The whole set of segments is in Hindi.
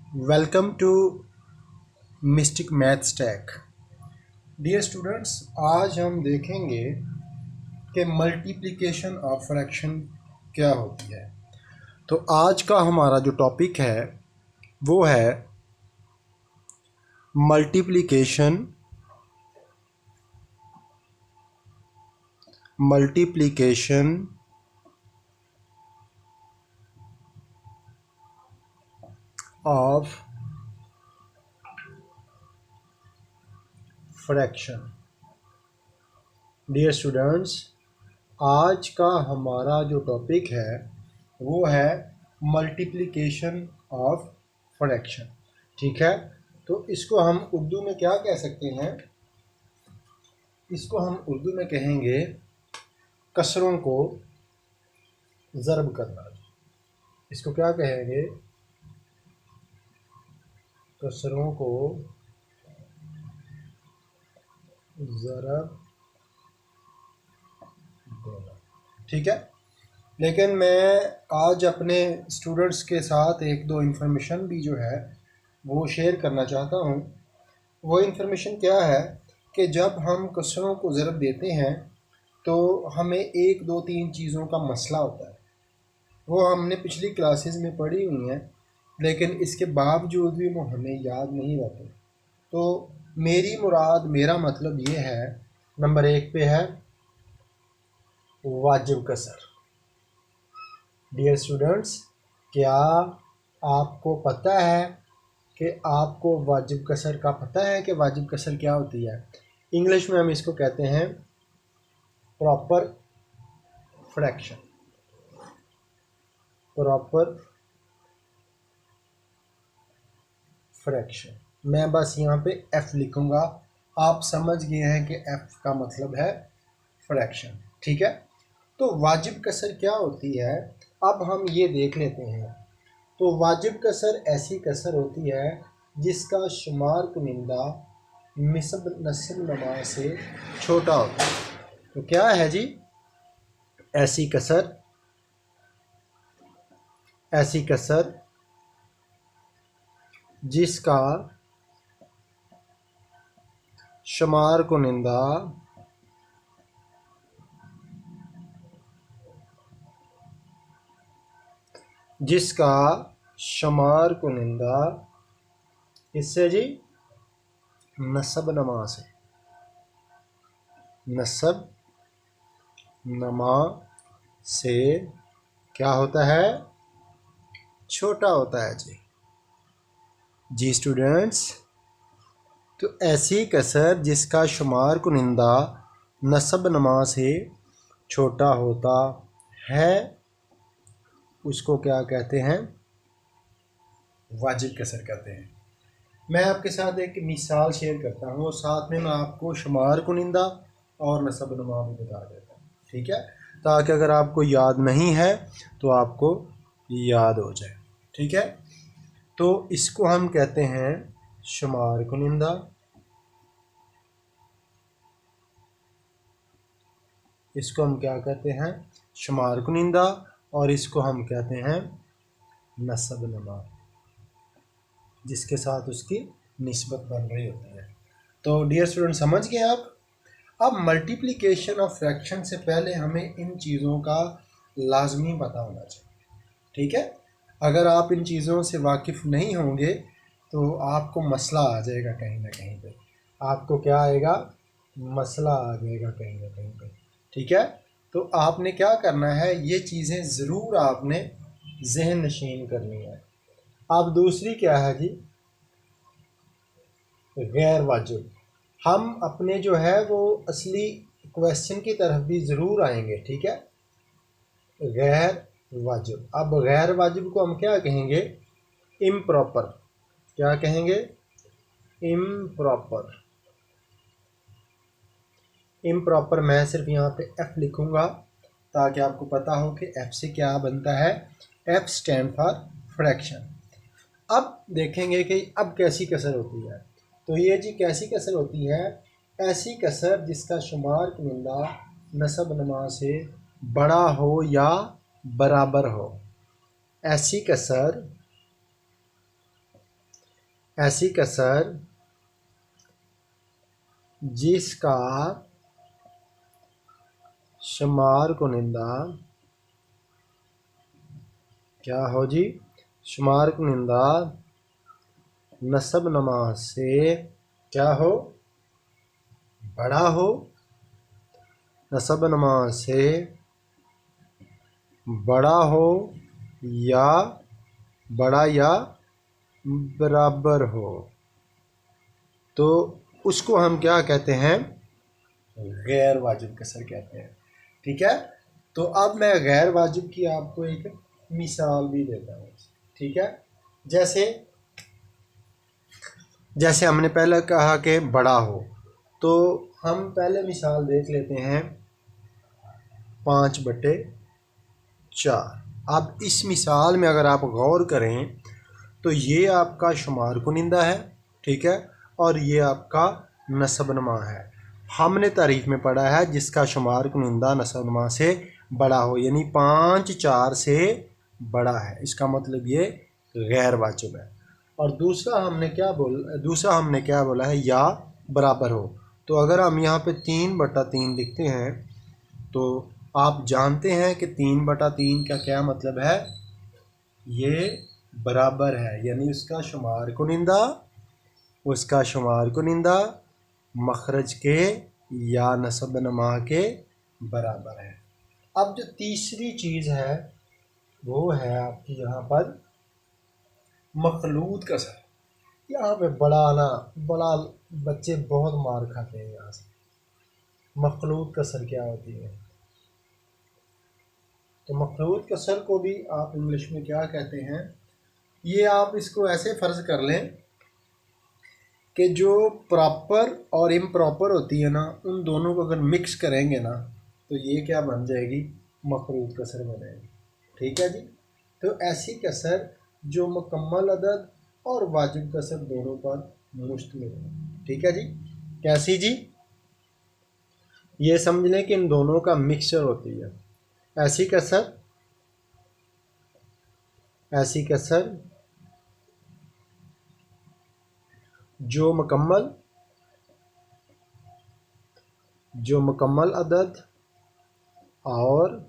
Welcome to mystic math stack. Dear students, आज हम देखेंगे कि मल्टीप्लिकेशन ऑफ फ्रैक्शन क्या होती है। तो आज का हमारा जो टॉपिक है वो है multiplication multiplication of fraction. Dear students, आज का हमारा जो टॉपिक है वो है मल्टीप्लिकेशन ऑफ फ्रैक्शन। ठीक है, तो इसको हम उर्दू में क्या कह सकते हैं? इसको हम उर्दू में कहेंगे कसरों को ज़रब करना। इसको क्या कहेंगे? कसरों को ज़रब देना। ठीक है, लेकिन मैं आज अपने स्टूडेंट्स के साथ एक दो इन्फॉर्मेशन भी जो है वो शेयर करना चाहता हूँ। वो इन्फॉर्मेशन क्या है कि जब हम कसरों को ज़रब देते हैं तो हमें एक दो तीन चीज़ों का मसला होता है। वो हमने पिछली क्लासेस में पढ़ी हुई हैं, लेकिन इसके बावजूद भी वो हमें याद नहीं रहते। तो मेरा मतलब ये है, नंबर एक पे है वाजिब कसर। डियर स्टूडेंट्स, क्या आपको पता है कि आपको वाजिब कसर का पता है कि वाजिब कसर क्या होती है? इंग्लिश में हम इसको कहते हैं प्रॉपर फ्रैक्शन। प्रॉपर फ्रैक्शन, मैं बस यहाँ पे एफ लिखूँगा। आप समझ गए हैं कि एफ का मतलब है फ्रैक्शन। ठीक है, तो वाजिब कसर क्या होती है अब हम ये देख लेते हैं। तो वाजिब कसर ऐसी कसर होती है जिसका शुमार कुनिंदा मिसब नस्ब नमा से छोटा होता है। तो क्या है जी? ऐसी कसर जिसका शुमार कुनिंदा जिसका शुमार कुनिंदा इससे जी नसब नमा से नसब नमा से क्या होता है? छोटा होता है जी स्टूडेंट्स, तो ऐसी कसर जिसका शुमार कुनिंदा नसब नमा से छोटा होता है उसको क्या कहते हैं? वाजिब कसर कहते हैं। मैं आपके साथ एक मिसाल शेयर करता हूँ और साथ में मैं आपको शुमार कुनिंदा और नसब नुमा भी बता देता हूँ। ठीक है, ताकि अगर आपको याद नहीं है तो आपको याद हो जाए। ठीक है, तो इसको हम कहते हैं शुमार कुनिंदा। इसको हम क्या कहते हैं? शुमार कुनिंदा। और इसको हम कहते हैं नसब नुमा, जिसके साथ उसकी निस्बत बन रही होती है। तो डियर स्टूडेंट, समझ गए आप? अब मल्टीप्लिकेशन ऑफ फ्रैक्शन से पहले हमें इन चीज़ों का लाजमी पता होना चाहिए। ठीक है, अगर आप इन चीज़ों से वाकिफ़ नहीं होंगे तो आपको मसला आ जाएगा कहीं ना कहीं पे। आपको क्या आएगा? मसला आ जाएगा कहीं ना कहीं पे। ठीक है, तो आपने क्या करना है, ये चीज़ें ज़रूर आपने जहन नशीन करनी है। अब दूसरी क्या है जी? गैर वाजिब। हम अपने जो है वो असली क्वेश्चन की तरफ भी ज़रूर आएंगे। ठीक है, गैर वाजिब। अब गैर वाजिब को हम क्या कहेंगे? इम्प्रॉपर। क्या कहेंगे? इम्प्रॉपर। इम्प्रॉपर मैं सिर्फ यहाँ पे एफ लिखूँगा ताकि आपको पता हो कि एफ से क्या बनता है। F stand for fraction. अब देखेंगे कि अब कैसी कसर होती है। तो ये जी कैसी कसर होती है? ऐसी कसर जिसका शुमार कुनिंदा नसब नमा से बड़ा हो या बराबर हो। ऐसी कसर ऐसी कसर जिसका शुमार कुनिंदा क्या हो जी, शुमार कुनिंदा नस्ब नमा से क्या हो, बड़ा हो, नस्ब नमा से बड़ा हो या बड़ा या बराबर हो, तो उसको हम क्या कहते हैं, गैर वाजिब कसर कहते हैं। ठीक है, तो अब मैं गैर वाजिब की आपको एक मिसाल भी देता हूँ। ठीक है, जैसे हमने पहले कहा कि बड़ा हो, तो हम पहले मिसाल देख लेते हैं 5/4। अब इस मिसाल में अगर आप गौर करें तो ये आपका शुमार कुनिंदा है, ठीक है, और ये आपका नस्ब नमा है। हमने तारीफ में पढ़ा है जिसका शुमार कुनिंदा नस्ब नमा से बड़ा हो, यानी 5/4 से बड़ा है, इसका मतलब ये गैर वाजिब है। और दूसरा हमने क्या बोला है, या बराबर हो। तो अगर हम यहाँ पे 3/3 लिखते हैं तो आप जानते हैं कि 3/3 का क्या मतलब है, ये बराबर है, यानी उसका शुमार कुनिंदा मखरज के या नस्ब नमा के बराबर है। अब जो तीसरी चीज़ है वो है आपकी यहाँ पर मखलूत कसर। यहाँ पे बड़ा बच्चे बहुत मार खाते हैं यहाँ से। मखलूत कसर क्या होती है, तो मखलूत कसर को भी आप इंग्लिश में क्या कहते हैं, ये आप इसको ऐसे फ़र्ज़ कर लें कि जो प्रॉपर और इम्प्रॉपर होती है ना, उन दोनों को अगर मिक्स करेंगे ना तो ये क्या बन जाएगी, मखलूत कसर बनेगी। ठीक है जी, तो ऐसी कसर जो मुकम्मल अदद और वाजिब कसर दोनों पर मुश्तमिल है। ठीक है जी, कैसी जी, ये समझ लें कि इन दोनों का मिक्सचर होती है। ऐसी कसर जो मुकम्मल अदद और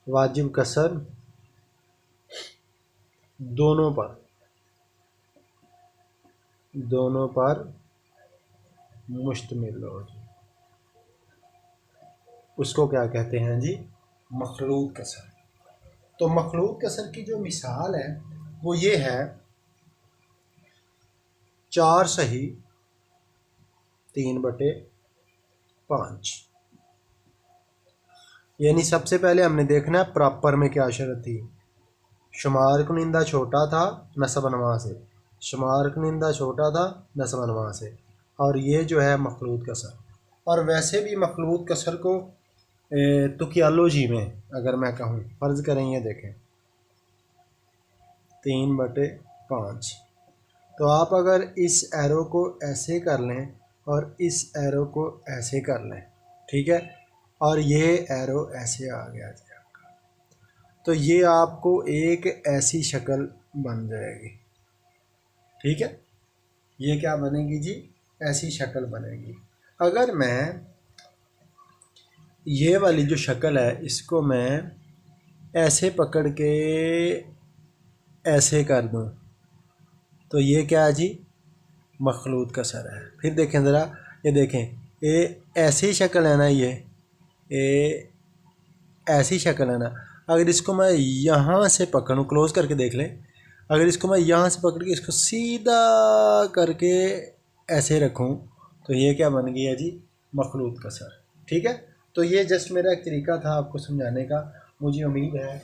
वाजिब कसर दोनों पर मुश्तमिल हो, उसको क्या कहते हैं जी, मखलूत कसर। तो मखलूत कसर की जो मिसाल है वो ये है, 4 सही 3/5। यानी सबसे पहले हमने देखना है प्रॉपर में क्या शर्त थी, शुमार कुनिंदा छोटा था नस्ब नमा से, शुमार कुनिंदा छोटा था नस्ब नमा से, और ये जो है मखलूत कसर। और वैसे भी मखलूत कसर को तुकियालोजी में अगर मैं कहूँ, फ़र्ज़ करें ये देखें 3/5, तो आप अगर इस एरो को ऐसे कर लें और इस एरो को ऐसे कर लें, ठीक है, और ये एरो ऐसे आ गया जी आपका, तो ये आपको एक ऐसी शक्ल बन जाएगी। ठीक है, ये क्या बनेगी जी, ऐसी शक्ल बनेगी। अगर मैं ये वाली जो शक्ल है इसको मैं ऐसे पकड़ के ऐसे कर दूं तो ये क्या है जी, मखलूत कसर है। फिर देखें ज़रा, ये देखें, ये ऐसी शक्ल है ना, ये ऐसी शक्ल है ना। अगर इसको मैं यहाँ से पकड़ूँ, क्लोज करके देख लें, अगर इसको मैं यहाँ से पकड़ के इसको सीधा करके ऐसे रखूँ तो ये क्या बन गया जी, मखलूत कसर। ठीक है, तो ये जस्ट मेरा एक तरीका था आपको समझाने का। मुझे उम्मीद है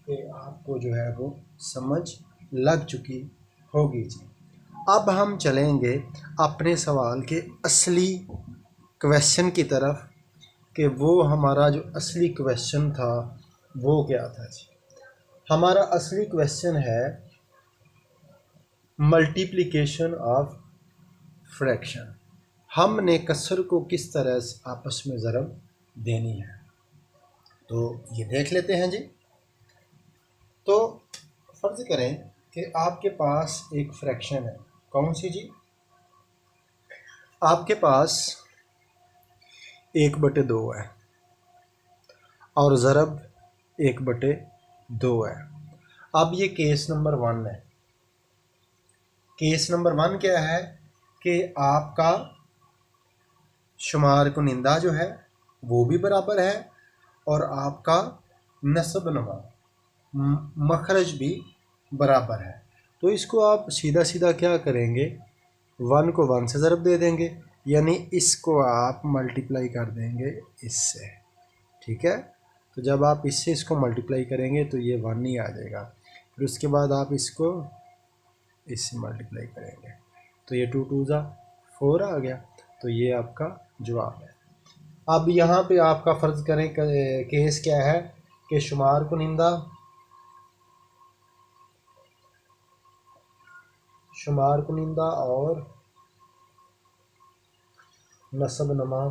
कि आपको जो है वो समझ लग चुकी होगी जी। अब हम चलेंगे अपने सवाल के असली क्वेश्चन की तरफ, कि वो हमारा जो असली क्वेश्चन था वो क्या था जी। हमारा असली क्वेश्चन है मल्टीप्लिकेशन ऑफ फ्रैक्शन। हमने कसर को किस तरह से आपस में ज़रब देनी है, तो ये देख लेते हैं जी। तो फर्ज करें कि आपके पास एक फ्रैक्शन है, कौन सी जी? आपके पास 1/2 है और ज़रब 1/2 है। अब ये केस नंबर 1 है। केस नंबर 1 क्या है कि आपका शुमार कुनिंदा जो है वो भी बराबर है और आपका नस्ब नमा मखरज भी बराबर है। तो इसको आप सीधा सीधा क्या करेंगे, 1 को 1 से ज़रब दे देंगे, यानी इसको आप मल्टीप्लाई कर देंगे इससे। ठीक है, तो जब आप इससे इसको मल्टीप्लाई करेंगे तो ये 1 ही आ जाएगा। फिर उसके बाद आप इसको इससे मल्टीप्लाई करेंगे तो ये 2 2 4 आ गया। तो ये आपका जवाब है। अब यहाँ पे आपका फ़र्ज़ करें केस क्या है कि शुमार कुनिंदा और नस्ब नमा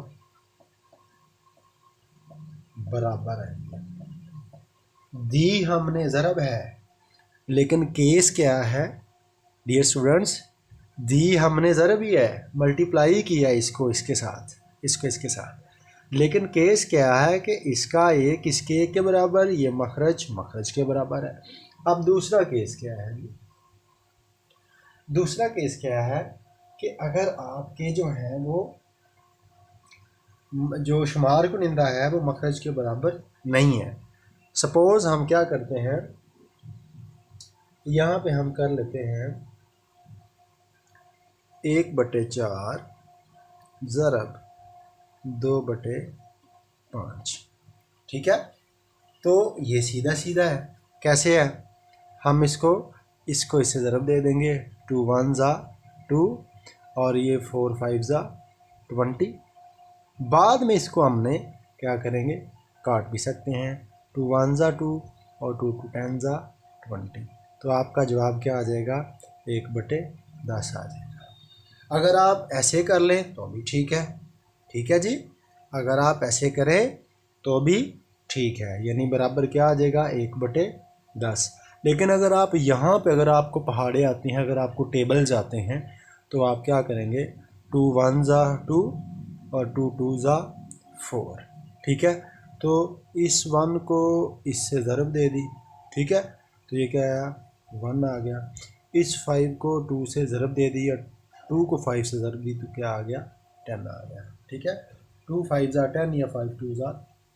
बराबर है। दी हमने ज़रब है, लेकिन केस क्या है डियर स्टूडेंट्स, दी हमने ज़रब ही है, मल्टीप्लाई किया इसको इसके साथ, इसको इसके साथ, लेकिन केस क्या है कि इसका एक इसके एक के बराबर, ये मखरज मखरज के बराबर है। अब दूसरा केस क्या है? दूसरा केस क्या है कि अगर आपके जो हैं वो जो शुमार कुनिंदा है वो मखरज के बराबर नहीं है। सपोज़ हम क्या करते हैं, यहाँ पे हम कर लेते हैं 1/4 ज़रब 2/5। ठीक है, तो ये सीधा सीधा है। कैसे है? हम इसको इससे ज़रब दे देंगे, 2 1 2 और ये 4 5 20। बाद में इसको हमने क्या करेंगे, काट भी सकते हैं, 2 1 2 और 2 2 10 20। तो आपका जवाब क्या आ जाएगा, 1/10 आ जाएगा। अगर आप ऐसे कर लें तो भी ठीक है। ठीक है जी, अगर आप ऐसे करें तो भी ठीक है, यानी बराबर क्या आ जाएगा, 1/10। लेकिन अगर आप यहाँ पे अगर आपको पहाड़े आती हैं, अगर आपको टेबल्स आते हैं, तो आप क्या करेंगे, 2 1 2 और 2 2 4। ठीक है, तो इस 1 को इससे ज़रब दे दी। ठीक है, तो ये क्या आया, 1 आ गया। इस 5 को 2 से ज़रब दे दी, 2 को 5 से ज़रब दी तो क्या आ गया, 10 आ गया। ठीक है, 2 5 10 या 5 2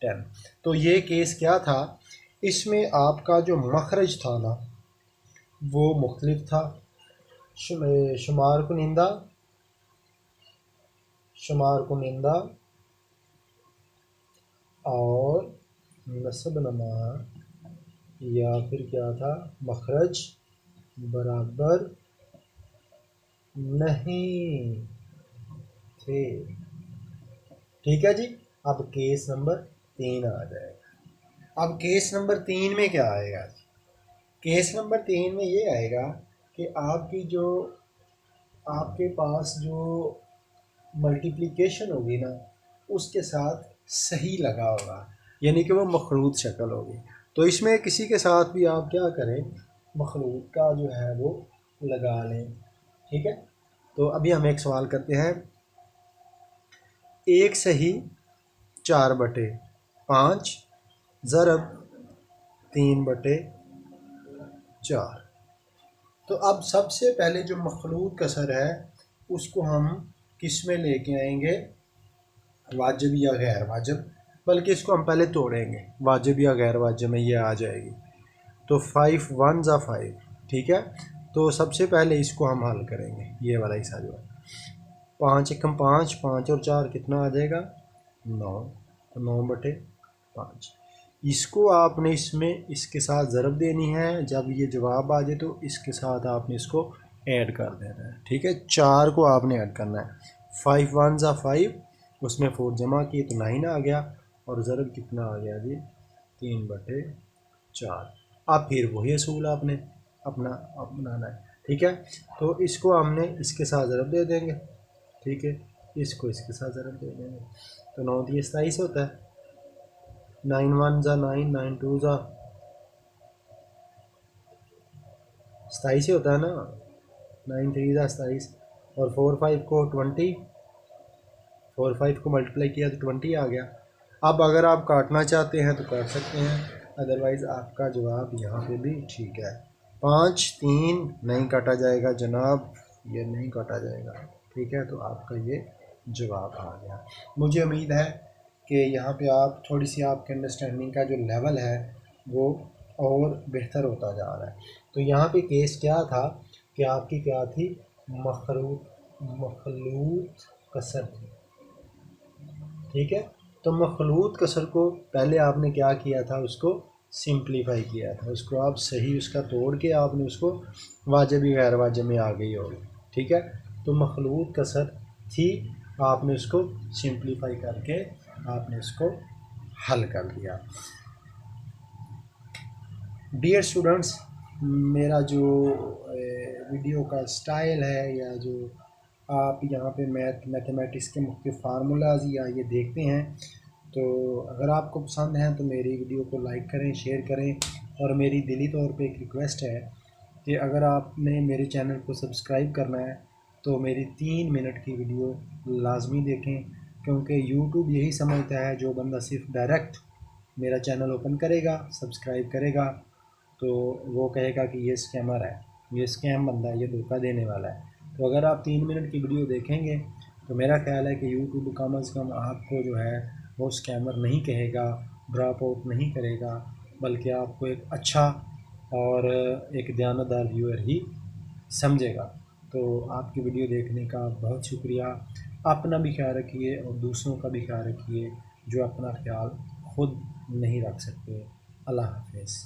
10। तो ये केस क्या था, इसमें आपका जो मखरज था ना वो मुख्तलिफ था। शुमार कुनिंदा और नस्ब नमा या फिर क्या था, मखरज बराबर नहीं थे। ठीक है जी, अब केस नंबर 3 आ जाएगा। अब केस नंबर 3 में क्या आएगा? केस नंबर 3 में ये आएगा कि आपकी जो आपके पास जो मल्टीप्लिकेशन होगी ना उसके साथ सही लगा होगा, यानी कि वो मखलूत शक्ल होगी। तो इसमें किसी के साथ भी आप क्या करें, मखलूत का जो है वो लगा लें। ठीक है, तो अभी हम एक सवाल करते हैं, एक सही 4/5 ज़रब 3/4। तो अब सबसे पहले जो मखलूत कसर है उसको हम किस में लेके आएंगे, वाजिब या गैर वाजिब, बल्कि इसको हम पहले तोड़ेंगे, वाजिब या गैर वाजिब में ये आ जाएगी। तो 5 1 5। ठीक है, तो सबसे पहले इसको हम हल करेंगे, ये वाला हिस्सा जो है, 5 एकम 5, 5 और 4 कितना आ जाएगा, 9। तो 9/5। इसको आपने इसमें इसके साथ ज़रब देनी है, जब ये जवाब आ जाए तो इसके साथ आपने इसको ऐड कर देना है। ठीक है, 4 को आपने ऐड करना है, 5 1 5, उसमें 4 जमा किए तो 9 आ गया, और ज़रब कितना आ गया जी, 3/4। अब फिर वही असूल आपने अपना अपनाना है। ठीक है, तो इसको हमने इसके साथ ज़रब दे देंगे। ठीक है, इसको इसके साथ ज़रब दे देंगे, तो 9 3 27 होता है, 9 1 9, 9 2 27 ही होता है ना, 9 3 27, और 4 5 को 20, 4 5 को मल्टीप्लाई किया तो 20 आ गया। अब अगर आप काटना चाहते हैं तो काट सकते हैं, अदरवाइज़ आपका जवाब यहाँ पे भी ठीक है। 5 3 नहीं काटा जाएगा जनाब, ये नहीं काटा जाएगा, ठीक है। तो आपका ये जवाब आ गया। मुझे उम्मीद है कि यहाँ पे आप थोड़ी सी आपके अंडरस्टैंडिंग का जो लेवल है वो और बेहतर होता जा रहा है। तो यहाँ पे केस क्या था कि आपकी क्या थी, मखलूत कसर थी, ठीक है। तो मखलूत कसर को पहले आपने क्या किया था, उसको सिंप्लीफाई किया था, उसको आप सही उसका तोड़ के आपने उसको वाजिब गैर वाजिब में आ गई होगी, ठीक है। तो मखलूत कसर थी, आपने उसको सिंप्लीफाई करके आपने उसको हल कर दिया। डियर स्टूडेंट्स, मेरा जो वीडियो का स्टाइल है या जो आप यहाँ पे मैथमेटिक्स के मुख्तलिफ फार्मूलाज या ये देखते हैं, तो अगर आपको पसंद है तो मेरी वीडियो को लाइक करें, शेयर करें। और मेरी दिली तौर पे एक रिक्वेस्ट है कि अगर आपने मेरे चैनल को सब्सक्राइब करना है तो मेरी 3 मिनट की वीडियो लाजमी देखें, क्योंकि यूट्यूब यही समझता है जो बंदा सिर्फ डायरेक्ट मेरा चैनल ओपन करेगा, सब्सक्राइब करेगा, तो वो कहेगा कि ये स्कैमर है, ये स्कैम बंदा है, ये धोखा देने वाला है। तो अगर आप 3 मिनट की वीडियो देखेंगे तो मेरा ख्याल है कि यूट्यूब कम अज़ कम आपको जो है वो स्कैमर नहीं कहेगा, ड्रॉप आउट नहीं करेगा, बल्कि आपको एक अच्छा और एक दयानतदार व्यूअर ही समझेगा। तो आपकी वीडियो देखने का बहुत शुक्रिया। अपना भी ख्याल रखिए और दूसरों का भी ख्याल रखिए जो अपना ख्याल खुद नहीं रख सकते। अल्लाह हाफ़िज़।